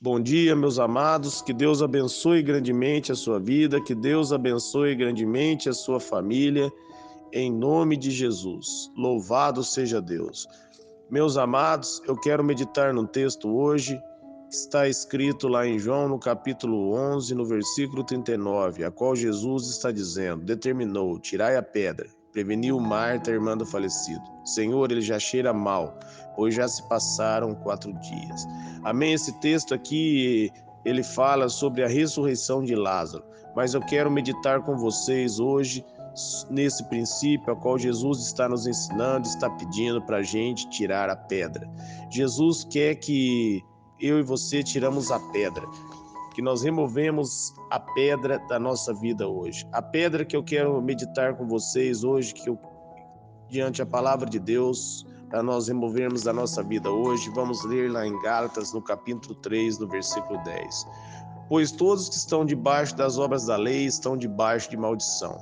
Bom dia, meus amados, que Deus abençoe grandemente a sua vida, que Deus abençoe grandemente a sua família, em nome de Jesus. Louvado seja Deus. Meus amados, eu quero meditar num texto hoje, que está escrito lá em João, no capítulo 11, no versículo 39, a qual Jesus está dizendo: determinou, tirai a pedra. Preveniu Marta, a irmã do falecido. Senhor, ele já cheira mal, pois já se passaram 4 dias. Amém? Esse texto aqui, ele fala sobre a ressurreição de Lázaro, mas eu quero meditar com vocês hoje nesse princípio a qual Jesus está nos ensinando, está pedindo para a gente tirar a pedra. Jesus quer que eu e você tiramos a pedra, que nós removemos a pedra da nossa vida hoje. A pedra que eu quero meditar com vocês hoje, diante da palavra de Deus, para nós removermos da nossa vida hoje, vamos ler lá em Gálatas, no capítulo 3, no versículo 10. Pois todos que estão debaixo das obras da lei estão debaixo de maldição.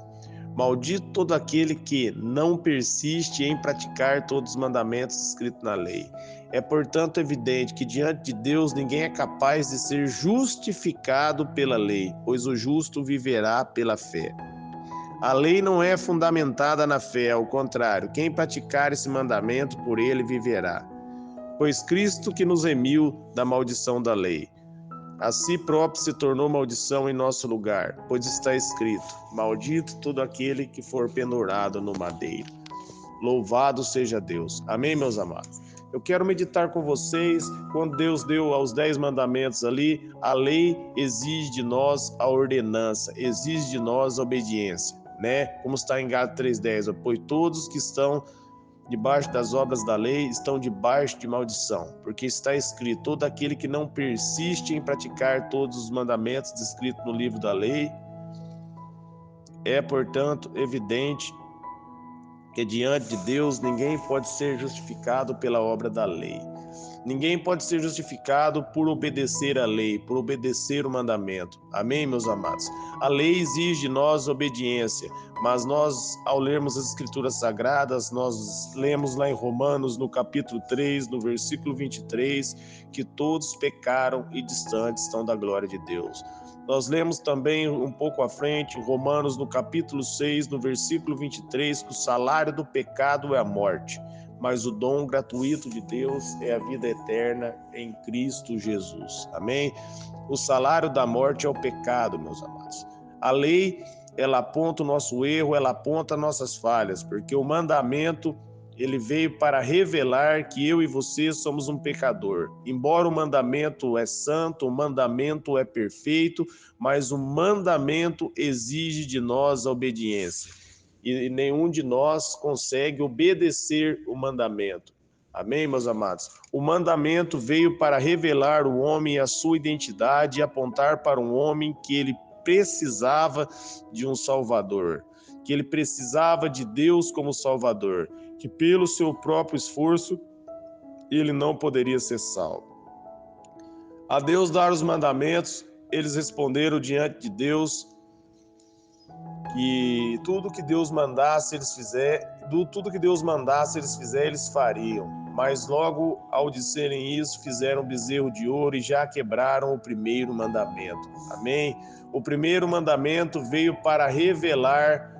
Maldito todo aquele que não persiste em praticar todos os mandamentos escritos na lei. É, portanto, evidente que diante de Deus ninguém é capaz de ser justificado pela lei, pois o justo viverá pela fé. A lei não é fundamentada na fé, ao contrário, quem praticar esse mandamento, por ele viverá. Pois Cristo que nos remiu da maldição da lei, a si próprio se tornou maldição em nosso lugar, pois está escrito: maldito todo aquele que for pendurado no madeiro. Louvado seja Deus. Amém, meus amados? Eu quero meditar com vocês, quando Deus deu aos 10 mandamentos ali, a lei exige de nós a ordenança, exige de nós a obediência, né? Como está em Gálatas 3:10, pois todos que estão debaixo das obras da lei estão debaixo de maldição, porque está escrito: todo aquele que não persiste em praticar todos os mandamentos descritos no livro da lei. É, portanto, evidente que diante de Deus ninguém pode ser justificado pela obra da lei. Ninguém pode ser justificado por obedecer a lei, por obedecer o mandamento. Amém, meus amados? A lei exige de nós obediência, mas nós, ao lermos as Escrituras Sagradas, nós lemos lá em Romanos, no capítulo 3, no versículo 23, que todos pecaram e distantes estão da glória de Deus. Nós lemos também um pouco à frente, Romanos, no capítulo 6, no versículo 23, que o salário do pecado é a morte, mas o dom gratuito de Deus é a vida eterna em Cristo Jesus. Amém? O salário da morte é o pecado, meus amados. A lei, ela aponta o nosso erro, ela aponta nossas falhas, porque o mandamento, ele veio para revelar que eu e você somos um pecador. Embora o mandamento é santo, o mandamento é perfeito, mas o mandamento exige de nós a obediência. E nenhum de nós consegue obedecer o mandamento. Amém, meus amados? O mandamento veio para revelar o homem a sua identidade e apontar para um homem que ele precisava de um Salvador, que ele precisava de Deus como Salvador, que pelo seu próprio esforço ele não poderia ser salvo. A Deus dar os mandamentos, eles responderam diante de Deus que tudo que Deus mandasse eles fizerem, eles fariam. Mas logo ao disserem isso, fizeram um bezerro de ouro e já quebraram o primeiro mandamento. Amém? O primeiro mandamento veio para revelar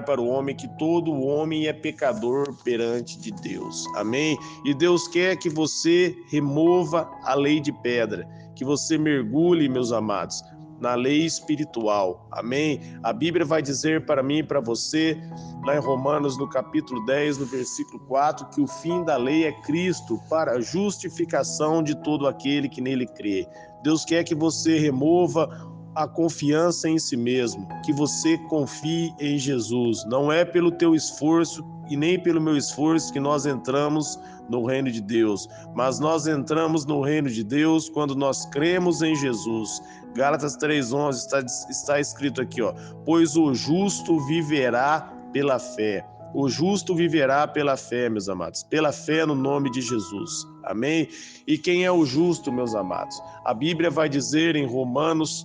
para o homem que todo homem é pecador perante de Deus. Amém? E Deus quer que você remova a lei de pedra, que você mergulhe, meus amados, na lei espiritual. Amém? A Bíblia vai dizer para mim e para você, lá em Romanos, no capítulo 10, no versículo 4, que o fim da lei é Cristo para a justificação de todo aquele que nele crê. Deus quer que você remova a confiança em si mesmo, que você confie em Jesus. Não é pelo teu esforço e nem pelo meu esforço que nós entramos no reino de Deus, mas nós entramos no reino de Deus quando nós cremos em Jesus. Gálatas 3:11 está escrito aqui, pois o justo viverá pela fé. O justo viverá pela fé, meus amados, pela fé no nome de Jesus. Amém? E quem é o justo, meus amados? A Bíblia vai dizer em Romanos,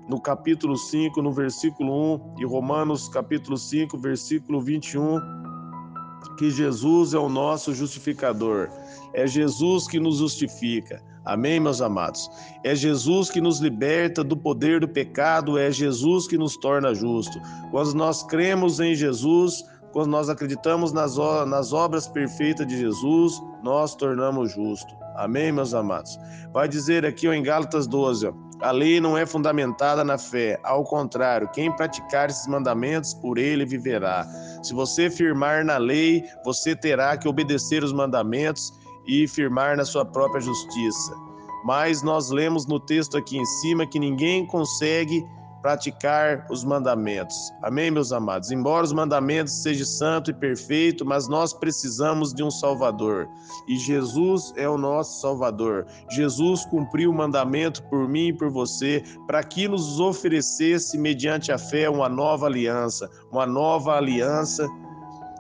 no capítulo 5, no versículo 1, e Romanos capítulo 5, versículo 21, que Jesus é o nosso justificador. É Jesus que nos justifica. Amém, meus amados? É Jesus que nos liberta do poder do pecado, é Jesus que nos torna justo. Quando nós cremos em Jesus, quando nós acreditamos nas obras perfeitas de Jesus, nós tornamos justo. Amém, meus amados? Vai dizer aqui em Gálatas 12, a lei não é fundamentada na fé, ao contrário, quem praticar esses mandamentos, por ele viverá. Se você firmar na lei, você terá que obedecer os mandamentos e firmar na sua própria justiça. Mas nós lemos no texto aqui em cima que ninguém consegue praticar os mandamentos. Amém, meus amados? Embora os mandamentos sejam santo e perfeito, mas nós precisamos de um Salvador. E Jesus é o nosso Salvador. Jesus cumpriu o mandamento por mim e por você, para que nos oferecesse, mediante a fé, uma nova aliança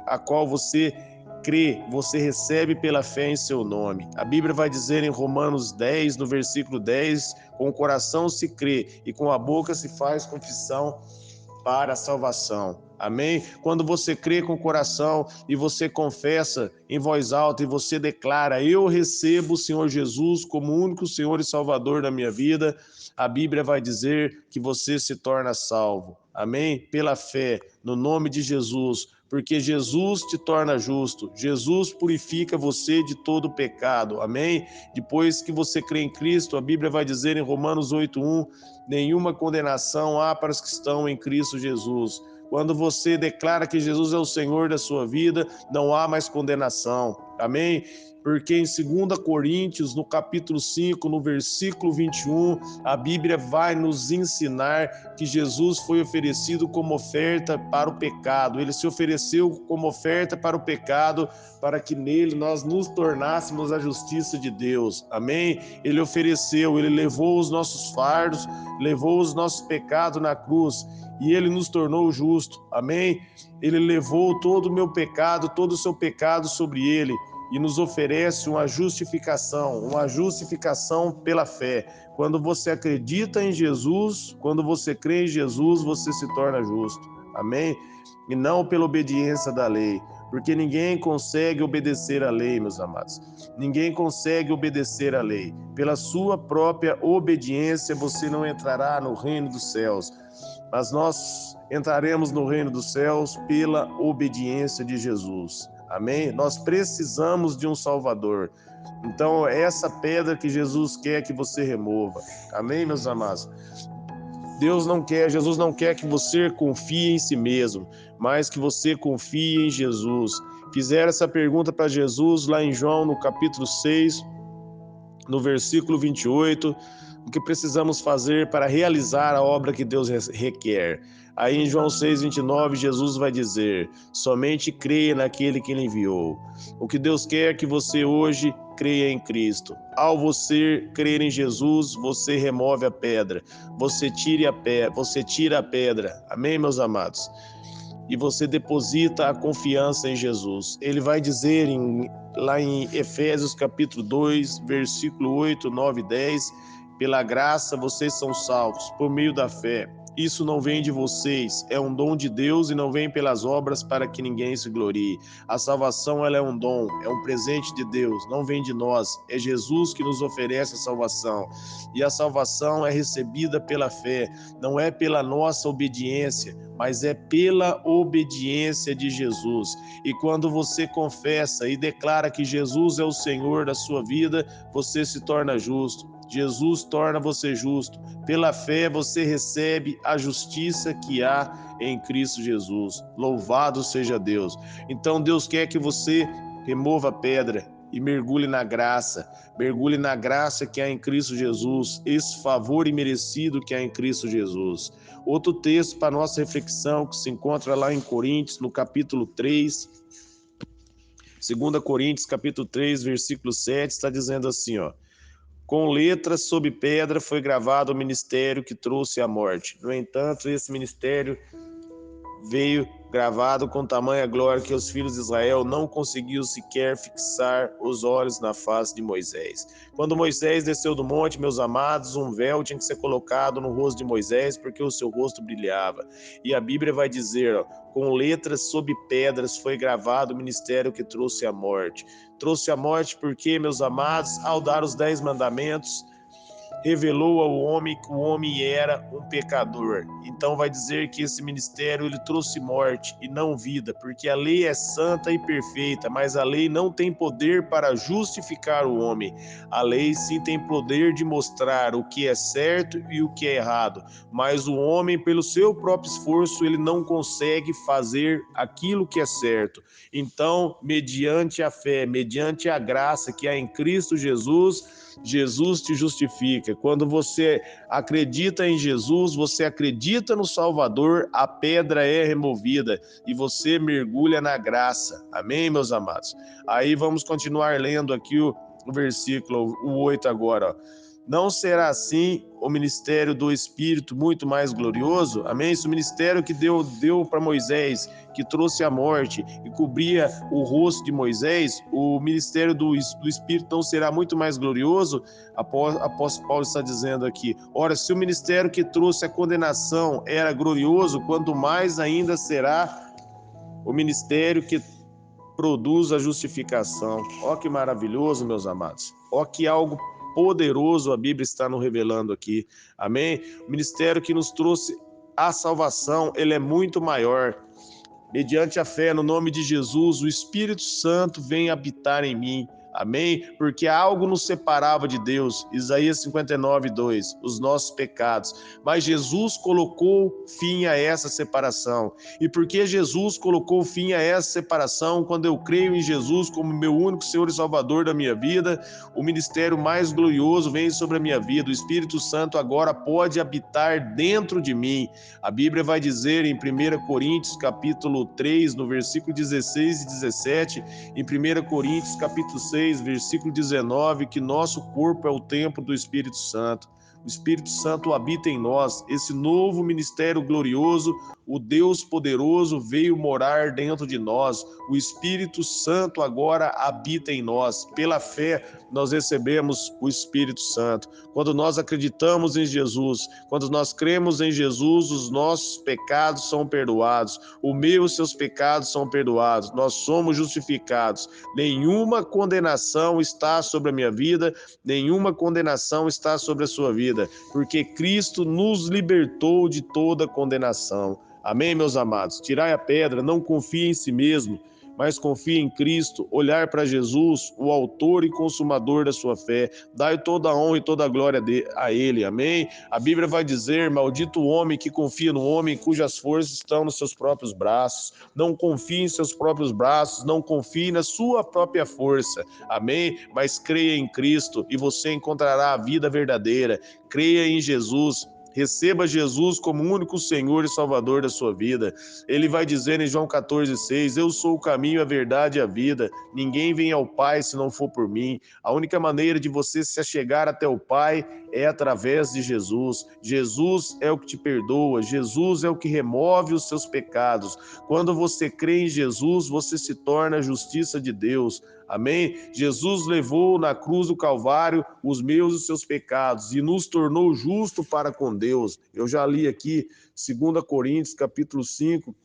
a qual você crê, você recebe pela fé em seu nome. A Bíblia vai dizer em Romanos 10, no versículo 10, com o coração se crê e com a boca se faz confissão para a salvação. Amém? Quando você crê com o coração e você confessa em voz alta e você declara, eu recebo o Senhor Jesus como único Senhor e Salvador da minha vida, a Bíblia vai dizer que você se torna salvo. Amém? Pela fé, no nome de Jesus, porque Jesus te torna justo, Jesus purifica você de todo pecado, amém? Depois que você crê em Cristo, a Bíblia vai dizer em Romanos 8:1, nenhuma condenação há para os que estão em Cristo Jesus. Quando você declara que Jesus é o Senhor da sua vida, não há mais condenação, amém? Porque em 2 Coríntios, no capítulo 5, no versículo 21, a Bíblia vai nos ensinar que Jesus foi oferecido como oferta para o pecado. Ele se ofereceu como oferta para o pecado, para que nele nós nos tornássemos a justiça de Deus. Amém? Ele ofereceu, ele levou os nossos fardos, levou os nossos pecados na cruz e ele nos tornou justo. Amém? Ele levou todo o meu pecado, todo o seu pecado sobre ele, e nos oferece uma justificação pela fé. Quando você acredita em Jesus, quando você crê em Jesus, você se torna justo. Amém? E não pela obediência da lei, porque ninguém consegue obedecer à lei, meus amados. Ninguém consegue obedecer à lei. Pela sua própria obediência, você não entrará no reino dos céus, mas nós entraremos no reino dos céus pela obediência de Jesus. Amém? Nós precisamos de um Salvador. Então, é essa pedra que Jesus quer que você remova. Amém, meus amados? Jesus não quer que você confie em si mesmo, mas que você confie em Jesus. Fizeram essa pergunta para Jesus lá em João, no capítulo 6, no versículo 28, o que precisamos fazer para realizar a obra que Deus requer. Aí em João 6:29, Jesus vai dizer, somente creia naquele que ele enviou. O que Deus quer é que você hoje creia em Cristo. Ao você crer em Jesus, você remove a pedra, você tira a pedra. Amém, meus amados? E você deposita a confiança em Jesus. Ele vai dizer lá em Efésios capítulo 2, versículo 8, 9 e 10, pela graça vocês são salvos, por meio da fé. Isso não vem de vocês, é um dom de Deus e não vem pelas obras para que ninguém se glorie. A salvação ela é um dom, é um presente de Deus, não vem de nós. É Jesus que nos oferece a salvação. E a salvação é recebida pela fé, não é pela nossa obediência, mas é pela obediência de Jesus. E quando você confessa e declara que Jesus é o Senhor da sua vida, você se torna justo. Jesus torna você justo. Pela fé você recebe a justiça que há em Cristo Jesus. Louvado seja Deus. Então Deus quer que você remova a pedra e mergulhe na graça que há em Cristo Jesus, esse favor imerecido que há em Cristo Jesus. Outro texto para nossa reflexão que se encontra lá em Coríntios, no capítulo 3, 2 Coríntios, capítulo 3, versículo 7, está dizendo assim, ó, com letras sob pedra foi gravado o ministério que trouxe a morte. No entanto, esse ministério veio gravado com tamanha glória que os filhos de Israel não conseguiam sequer fixar os olhos na face de Moisés. Quando Moisés desceu do monte, meus amados, um véu tinha que ser colocado no rosto de Moisés, porque o seu rosto brilhava. E a Bíblia vai dizer, ó, com letras sob pedras foi gravado o ministério que trouxe a morte. Trouxe a morte porque, meus amados, ao dar os 10 mandamentos, revelou ao homem que o homem era um pecador. Então vai dizer que esse ministério ele trouxe morte e não vida, porque a lei é santa e perfeita, mas a lei não tem poder para justificar o homem. A lei sim tem poder de mostrar o que é certo e o que é errado, mas o homem, pelo seu próprio esforço, ele não consegue fazer aquilo que é certo. Então, mediante a fé, mediante a graça que há em Cristo Jesus, Jesus te justifica. Quando você acredita em Jesus, você acredita no Salvador, a pedra é removida e você mergulha na graça. Amém, meus amados? Aí vamos continuar lendo aqui o versículo 8 agora, ó. Não será assim o ministério do Espírito muito mais glorioso? Amém? Esse ministério que deu para Moisés, que trouxe a morte e cobria o rosto de Moisés, o ministério do Espírito não será muito mais glorioso? Apóstolo Paulo está dizendo aqui, ora, se o ministério que trouxe a condenação era glorioso, quanto mais ainda será o ministério que produz a justificação. Ó que maravilhoso, meus amados. Ó que algo poderoso a Bíblia está nos revelando aqui. Amém? O ministério que nos trouxe a salvação, ele é muito maior. Mediante a fé no nome de Jesus, o Espírito Santo vem habitar em mim. Amém? Porque algo nos separava de Deus. Isaías 59, 2, os nossos pecados. Mas Jesus colocou fim a essa separação. E porque Jesus colocou fim a essa separação, quando eu creio em Jesus como meu único Senhor e Salvador da minha vida, o ministério mais glorioso vem sobre a minha vida. O Espírito Santo agora pode habitar dentro de mim. A Bíblia vai dizer em 1 Coríntios, capítulo 3, no versículo 16 e 17, em 1 Coríntios, capítulo 6, versículo 19, que nosso corpo é o templo do Espírito Santo. O Espírito Santo habita em nós. Esse novo ministério glorioso, o Deus poderoso veio morar dentro de nós. O Espírito Santo agora habita em nós. Pela fé, nós recebemos o Espírito Santo. Quando nós acreditamos em Jesus, quando nós cremos em Jesus, os nossos pecados são perdoados. O meu e os seus pecados são perdoados. Nós somos justificados. Nenhuma condenação está sobre a minha vida, nenhuma condenação está sobre a sua vida, porque Cristo nos libertou de toda condenação. Amém, meus amados? Tirai a pedra, não confie em si mesmo, mas confie em Cristo, olhar para Jesus, o autor e consumador da sua fé. Dai toda a honra e toda a glória a Ele, amém? A Bíblia vai dizer, maldito o homem que confia no homem cujas forças estão nos seus próprios braços. Não confie em seus próprios braços, não confie na sua própria força, amém? Mas creia em Cristo e você encontrará a vida verdadeira. Creia em Jesus. Receba Jesus como único Senhor e Salvador da sua vida. Ele vai dizer em João 14,6, eu sou o caminho, a verdade e a vida. Ninguém vem ao Pai se não for por mim. A única maneira de você se achegar até o Pai é através de Jesus. Jesus é o que te perdoa. Jesus é o que remove os seus pecados. Quando você crê em Jesus, você se torna a justiça de Deus. Amém? Jesus levou na cruz do Calvário os meus e os seus pecados e nos tornou justo para com Deus. Eu já li aqui 2 Coríntios, capítulo 5,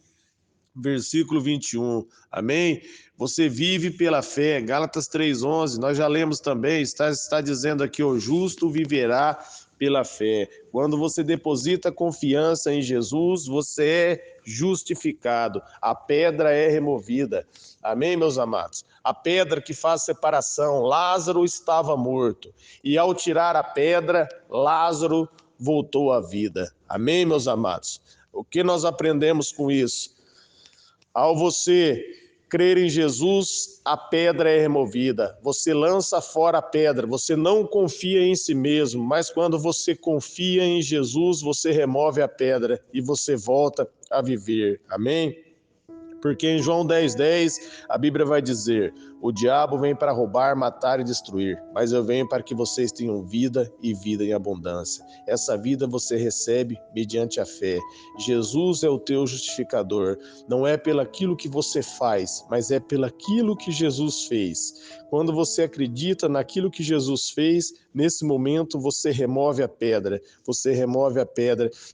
versículo 21. Amém? Você vive pela fé. Gálatas 3:11, nós já lemos também, está dizendo aqui, o justo viverá pela fé. Quando você deposita confiança em Jesus, você é justificado. A pedra é removida. Amém, meus amados? A pedra que faz separação, Lázaro estava morto. E ao tirar a pedra, Lázaro voltou à vida. Amém, meus amados? O que nós aprendemos com isso? Ao você crer em Jesus, a pedra é removida. Você lança fora a pedra. Você não confia em si mesmo, mas quando você confia em Jesus, você remove a pedra e você volta a viver. Amém? Porque em João 10:10, a Bíblia vai dizer, O diabo vem para roubar, matar e destruir, mas eu venho para que vocês tenham vida e vida em abundância. Essa vida você recebe mediante a fé. Jesus é o teu justificador. Não é pelaquilo que você faz, mas é pelaquilo que Jesus fez. Quando você acredita naquilo que Jesus fez, nesse momento você remove a pedra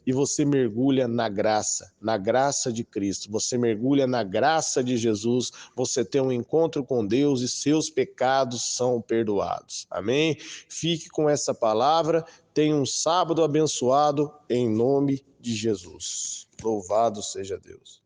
e você mergulha na graça de Cristo. Você mergulha na graça de Jesus, você tem um encontro com Deus e seus pecados são perdoados. Amém? Fique com essa palavra, tenha um sábado abençoado em nome de Jesus. Louvado seja Deus.